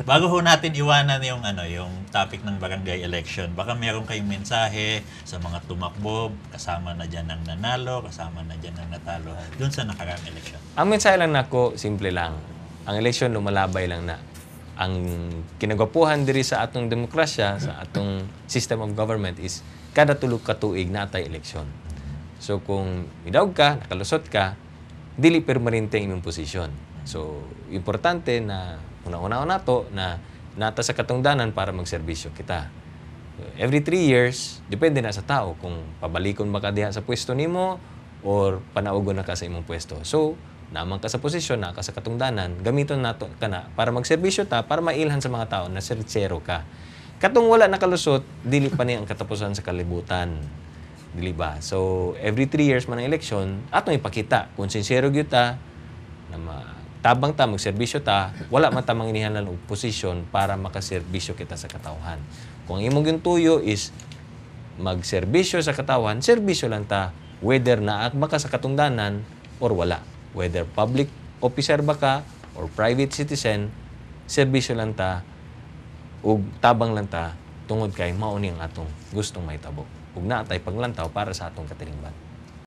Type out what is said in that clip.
Bago ho natin iwanan yung yung topic ng barangay election, baka meron kayong mensahe sa mga tumakbo, kasama na diyan ang nanalo, kasama na diyan ang natalo doon sa nakaraang election. Ang mensahe lang nako, simple lang. Ang eleksyon lumalabay lang na. Ang kinagapuhan diri sa atong demokrasya, sa atong system of government is kada tulog ka tuig natay eleksyon. So kung midawg ka, nakalusot ka, dili permanente ang imong posisyon. So importante na una-una nato na nata sa katungdanan para magserbisyo kita. Every 3 years, depende na sa tao kung pabalikon ba ka diha sa pwesto nimo or panaugon na ka sa imong pwesto. So, naman ka sa posisyon, na ka sa katungdanan, gamiton nato ka na para magserbisyo ta, para mailhan sa mga tao na sincero ka. Katong wala nakalusot, dili pa ni ang katapusan sa kalibutan. Dili ba? So, every 3 years man ang eleksyon, atong ipakita kung sincero gyud ta na tabang ta, magserbisyo ta, wala man ta manginihanan og posisyon para makaserbisyo kita sa katawhan. Kung ang imong gintuyo is magserbisyo sa katawhan, serbisyo lang ta, whether naak ba ka sa katungdanan or wala. Whether public officer ba ka or private citizen, serbisyo lang ta, ug tabang lang ta, tungod kay mao ni ang atong gustong mahitabo. Ug naatay paglantaw para sa atong katilingban.